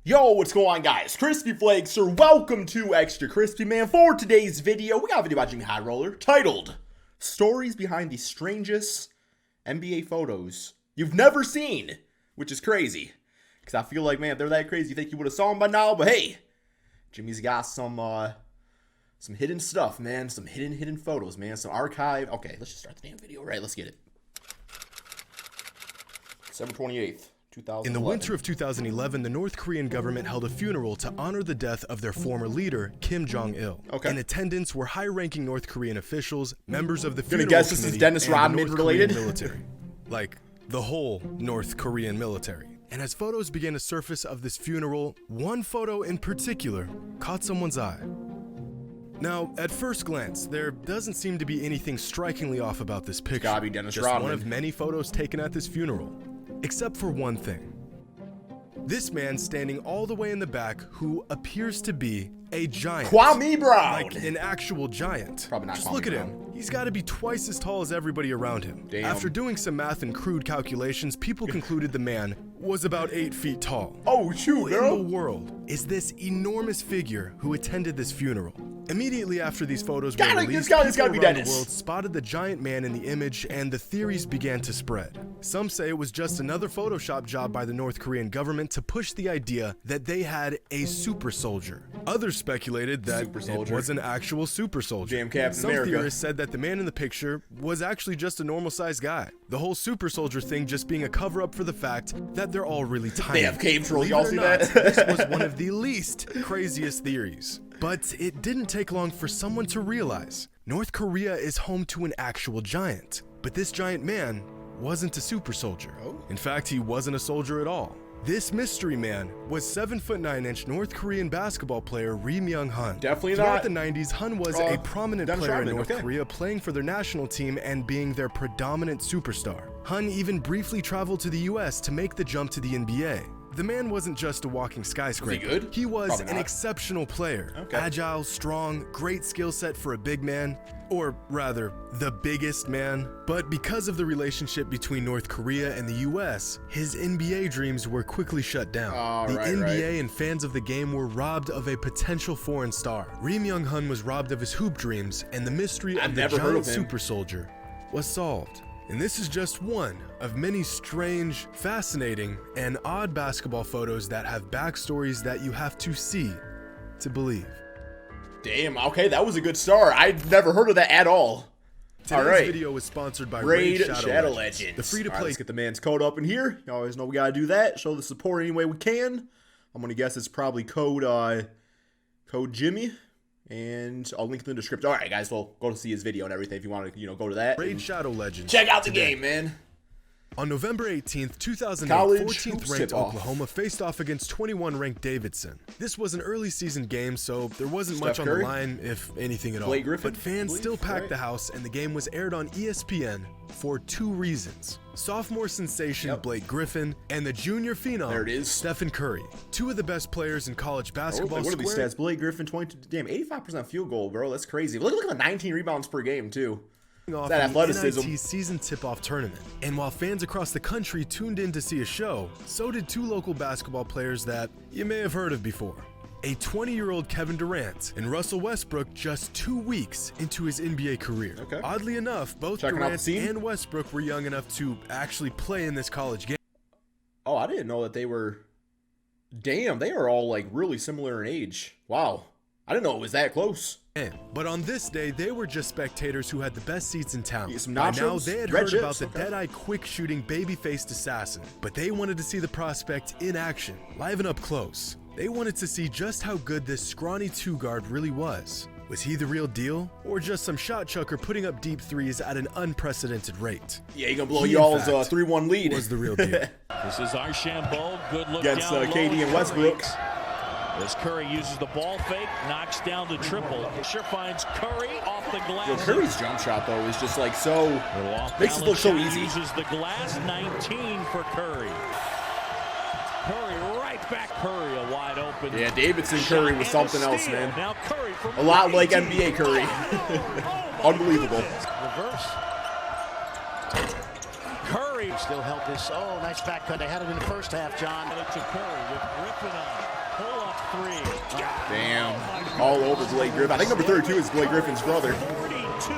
Yo, what's going on, guys? Crispy Flakes, or welcome to Extra Crispy, man. For today's video, we got a video about Jimmy High Roller titled Stories Behind the Strangest NBA Photos You've Never Seen, which is crazy. Because I feel like, man, if they're that crazy, you think you would have saw them by now. But hey, Jimmy's got some hidden stuff, man. Some hidden photos, man. Some archive. Okay, let's just start the damn video, right? Let's get it. December 28th. In the winter of 2011, the North Korean government held a funeral to honor the death of their former leader, Kim Jong-il. Okay. In attendance were high-ranking North Korean officials, members of the funeral funeral committee, this is committee, Dennis and the Rodman North related? Korean military. Like, the whole North Korean military. And as photos began to surface of this funeral, one photo in particular caught someone's eye. Now, at first glance, there doesn't seem to be anything strikingly off about this picture. Gotta be Dennis Just Rodman. one of many photos taken at this funeral. Except for one thing. This man standing all the way in the back who appears to be a giant. Kwame Brown! Like an actual giant. Probably not Just Kwame look at Brown. him. He's got to be twice as tall as everybody around him. Damn. After doing some math and crude calculations, people concluded the man was about 8 feet tall. Oh, shoot, Who bro. in the world is this enormous figure who attended this funeral? Immediately after these photos were released, it's gotta people be around Dennis. the world spotted the giant man in the image, and the theories began to spread. Some say it was just another Photoshop job by the North Korean government to push the idea that they had a super soldier. Others speculated that it was an actual super soldier. Damn Captain Some America. theorists said that the man in the picture was actually just a normal-sized guy. The whole super soldier thing just being a cover-up for the fact that they're all really tiny. They have cave trolls, Believe y'all it or see not, that? This was one of the least craziest theories. But it didn't take long for someone to realize North Korea is home to an actual giant. But this giant man wasn't a super soldier. In fact, he wasn't a soldier at all. This mystery man was 7'9" North Korean basketball player Ri Myung-hun. Definitely Throughout not. the 90s, Hun was a prominent Dennis player in Rodman, North okay. Korea, playing for their national team and being their predominant superstar. Hun even briefly traveled to the US to make the jump to the NBA. The man wasn't just a walking skyscraper. Was he good? He was Probably an not. exceptional player. Okay. Agile, strong, great skill set for a big man. Or rather, the biggest man. But because of the relationship between North Korea and the US, his NBA dreams were quickly shut down. The NBA and fans of the game were robbed of a potential foreign star. Ri Myung-hun was robbed of his hoop dreams, and the mystery of the never heard giant of him. super soldier was solved. And this is just one of many strange, fascinating, and odd basketball photos that have backstories that you have to see to believe. Damn, okay, that was a good start. I'd never heard of that at all. Today's video was sponsored by Raid Shadow Legends. Legends, the free-to-play. Let's get the man's code up in here. You always know we gotta do that. Show the support any way we can. I'm gonna guess it's probably code Jimmy. And I'll link in the description. All right, guys, well, go to see his video and everything if you want to, go to that. Raid Shadow Legends. Check out the game, man. On November 18th, 2008, College 14th hoops ranked tip-off. Oklahoma faced off against 21 ranked Davidson. This was an early season game, so there wasn't much Steph on Curry? the line, if anything at all. Blake Griffin, But fans I still believe, packed right? the house, and the game was aired on ESPN for two reasons. Sophomore sensation Blake Griffin and the junior phenom There it is. Stephen Curry. Two of the best players in college basketball. What are these stats? Blake Griffin, 22. Damn, 85% field goal, bro. That's crazy. Look at the 19 rebounds per game, too. Off That in the athleticism. NIT season tip-off tournament. And while fans across the country tuned in to see a show, so did two local basketball players that you may have heard of before. A 20-year-old Kevin Durant and Russell Westbrook just 2 weeks into his NBA career. Okay. Oddly enough, both Checking out the Durant scene? and Westbrook were young enough to actually play in this college game. Oh, I didn't know that they were... Damn, they are all, like, really similar in age. Wow. I didn't know it was that close. But on this day, they were just spectators who had the best seats in town. Get some By nachos? now, they had Red heard chips, about the okay. dead-eye, quick-shooting, baby-faced assassin, but they wanted to see the prospect in action, live and up close. They wanted to see just how good this scrawny two-guard really was. Was he the real deal, or just some shot chucker putting up deep threes at an unprecedented rate? Yeah, you're going to blow He, in y'all's fact, 3-1 lead. Was the real deal. This is Archambault. Good look Against down low. KD and Westbrook. As Curry uses the ball fake, knocks down the triple. Sure finds Curry off the glass. Yo, Curry's jump shot, though, is just, like, so... Makes it look so easy. Uses the glass, 19 for Curry. Curry right back. Curry a wide open. Yeah, Davidson Curry was something else, man. Now Curry from A lot like NBA Curry. Unbelievable. Reverse. Curry still held this. Oh, nice back cut. They had it in the first half, John. to Curry with Griffin on. three. Damn. All over Blake Griffin. I think number 32 is Blake Griffin's brother. 42.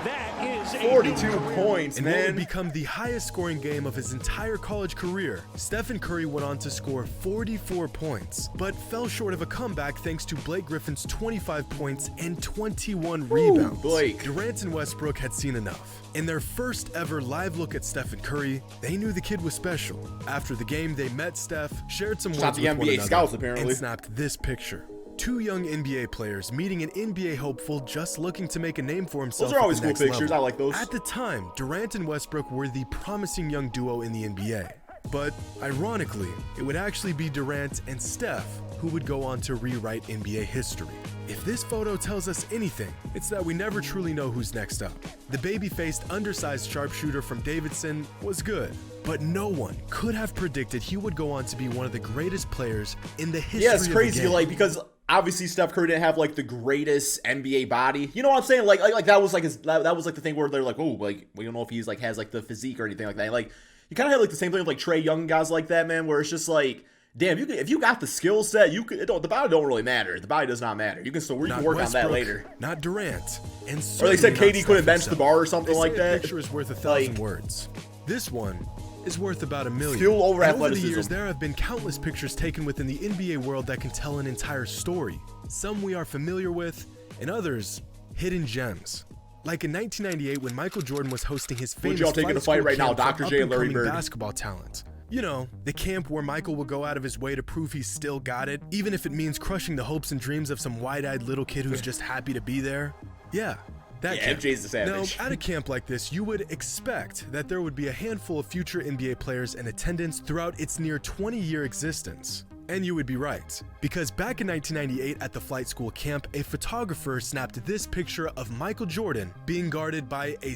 That is 42 points, In what would man. become the highest scoring game of his entire college career, Stephen Curry went on to score 44 points, but fell short of a comeback thanks to Blake Griffin's 25 points and 21 rebounds. Blake. Durant and Westbrook had seen enough. In their first ever live look at Stephen Curry, they knew the kid was special. After the game, they met Steph, shared some Shot words the with one NBA another, scouts, apparently. and snapped this picture. Two young NBA players meeting an NBA hopeful just looking to make a name for himself. Those are always at the cool next pictures. level. I like those. At the time, Durant and Westbrook were the promising young duo in the NBA. But ironically, it would actually be Durant and Steph who would go on to rewrite NBA history. If this photo tells us anything, it's that we never truly know who's next up. The baby-faced, undersized sharpshooter from Davidson was good, but no one could have predicted he would go on to be one of the greatest players in the history Yeah, it's crazy, of the game. like, because obviously Steph Curry didn't have like the greatest NBA body. You know what I'm saying? Like that was like that was like the thing where they're like, oh, like we don't know if he's like has like the physique or anything like that. Like you kind of had like the same thing with like Trae Young, guys like that, man, where it's just like, damn, you can, if you got the skill set, you could. The body don't really matter. The body does not matter. You can still Not work on that Westbrook, later. Not Durant, and Or they said certainly not KD Steph couldn't bench the himself. bar or something They like say that. A picture is worth 1,000 Like, words. This one is worth about 1 million. Skill over And over the athleticism. years, there have been countless pictures taken within the NBA world that can tell an entire story. Some we are familiar with, and others hidden gems. Like in 1998 when Michael Jordan was hosting his famous y'all taking flight a fight school right now, camp for Dr. J and Larry up-and-coming Bird? basketball talent. You know, the camp where Michael will go out of his way to prove he's still got it, even if it means crushing the hopes and dreams of some wide-eyed little kid who's just happy to be there. Yeah, that Yeah, camp. MJ's the savage. Now, at a camp like this, you would expect that there would be a handful of future NBA players in attendance throughout its near 20-year existence. And you would be right, because back in 1998 at the flight school camp, a photographer snapped this picture of Michael Jordan being guarded by a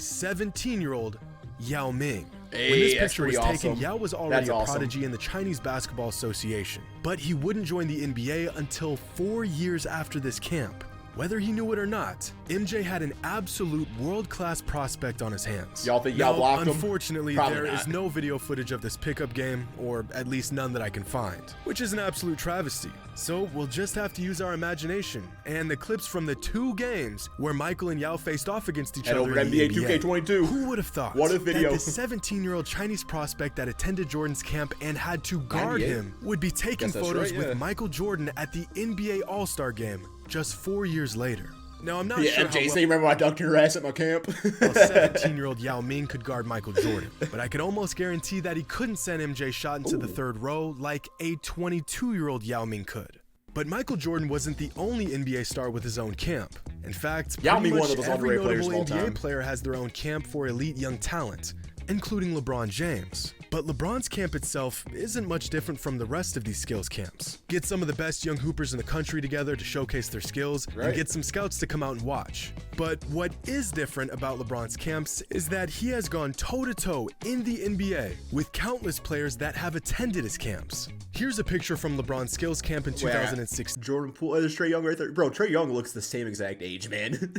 17-year-old Yao Ming. Hey, When this that's picture was pretty taken, awesome. Yao was already That's a awesome. prodigy in the Chinese Basketball Association, but he wouldn't join the NBA until 4 years after this camp. Whether he knew it or not, MJ had an absolute world-class prospect on his hands. Y'all think Yao Now, blocked him? unfortunately, Probably there not. is no video footage of this pickup game, or at least none that I can find, which is an absolute travesty. So we'll just have to use our imagination and the clips from the 2 games where Michael and Yao faced off against each And other over in the NBA NBA. 2K22. Who would have thought What a video. that the 17-year-old Chinese prospect that attended Jordan's camp and had to guard 98? him would be taking Guess that's photos right, yeah. with Michael Jordan at the NBA All-Star game just 4 years later? Now, I'm not Yeah, sure MJ, how say remember I dunked your ass at my camp? well 17-year-old Yao Ming could guard Michael Jordan, but I can almost guarantee that he couldn't send MJ shot into the 3rd row like a 22-year-old Yao Ming could. But Michael Jordan wasn't the only NBA star with his own camp. In fact, Yao pretty Ming, one much of those every underrated players notable of all time. NBA player has their own camp for elite young talent, including LeBron James. But LeBron's camp itself isn't much different from the rest of these skills camps. Get some of the best young hoopers in the country together to showcase their skills, Right. and get some scouts to come out and watch. But what is different about LeBron's camps is that he has gone toe-to-toe in the NBA with countless players that have attended his camps. Here's a picture from LeBron's skills camp in 2006. Jordan Poole, there's Trae Young right there. Bro, Trae Young looks the same exact age, man.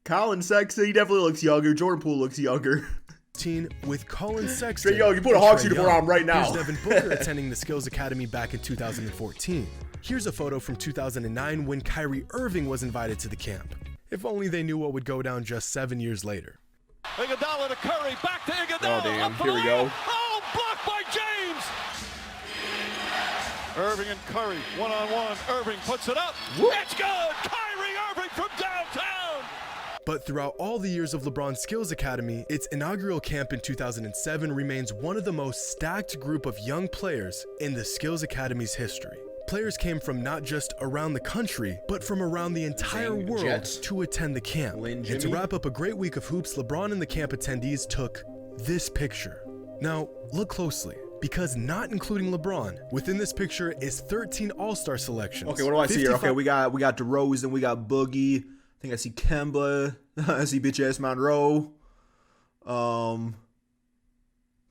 Colin Sexton, he definitely looks younger. Jordan Poole looks younger. With Colin Sexton. Trae Young, you put a and Hawks Trae uniform Young. on right now. Here's Devin Booker attending the Skills Academy back in 2014. Here's a photo from 2009 when Kyrie Irving was invited to the camp. If only they knew what would go down just 7 years later. Iguodala to Curry, back to Iguodala. Oh, damn. Up for Here we the go. layup. Oh, blocked by James. Irving and Curry, one-on-one. Irving puts it up. Whoop. It's good. Kyrie Irving from downtown. But throughout all the years of LeBron's Skills Academy, its inaugural camp in 2007 remains one of the most stacked group of young players in the Skills Academy's history. Players came from not just around the country, but from around the entire Zing, world Jets. to attend the camp. Lynn, And to Jimmy. wrap up a great week of hoops, LeBron and the camp attendees took this picture. Now, look closely, because not including LeBron, within this picture is 13 All-Star selections. Okay, what do I see here? Okay, 55 we got DeRozan, we got Boogie. I think I see Kemba. I see bitch ass Monroe.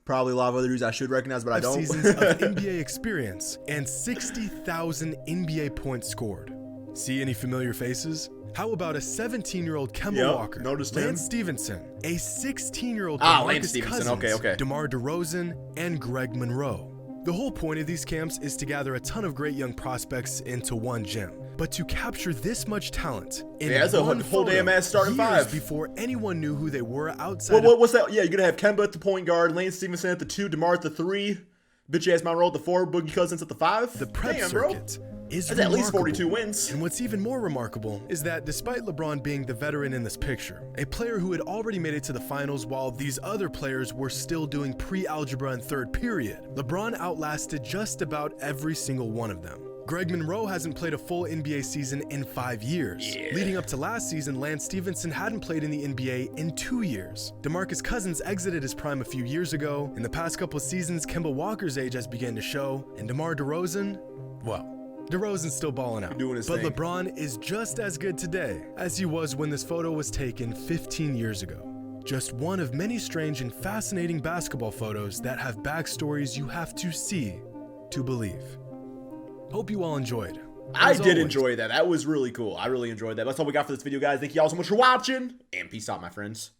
Probably a lot of other dudes I should recognize, but I don't. Seasons of NBA experience and 60,000 NBA points scored. See any familiar faces? How about a 17-year-old Kemba Yep, Walker, noticed him. Lance Stevenson, a 16-year-old Ah, DeMarcus Lance Stevenson, Cousins, okay. DeMar DeRozan, and Greg Monroe? The whole point of these camps is to gather a ton of great young prospects into one gym. But to capture this much talent in that's a whole damn ass starting years five before anyone knew who they were outside. What's that? Yeah, you're gonna have Kemba at the point guard, Lane Stevenson at the 2, DeMar at the 3, bitch ass Monroe at the 4, Boogie Cousins at the 5. The prep Damn, circuit is that's at least remarkable. 42 wins. And what's even more remarkable is that despite LeBron being the veteran in this picture, a player who had already made it to the finals while these other players were still doing pre-algebra and third period, LeBron outlasted just about every single one of them. Greg Monroe hasn't played a full NBA season in 5 years. Yeah. Leading up to last season, Lance Stevenson hadn't played in the NBA in 2 years. DeMarcus Cousins exited his prime a few years ago. In the past couple of seasons, Kemba Walker's age has begun to show, and DeMar DeRozan, well, DeRozan's still balling out. Doing his but thing. LeBron is just as good today as he was when this photo was taken 15 years ago. Just one of many strange and fascinating basketball photos that have backstories you have to see to believe. Hope you all enjoyed. I As did always, enjoy that. That was really cool. I really enjoyed that. That's all we got for this video, guys. Thank you all so much for watching, and peace out, my friends.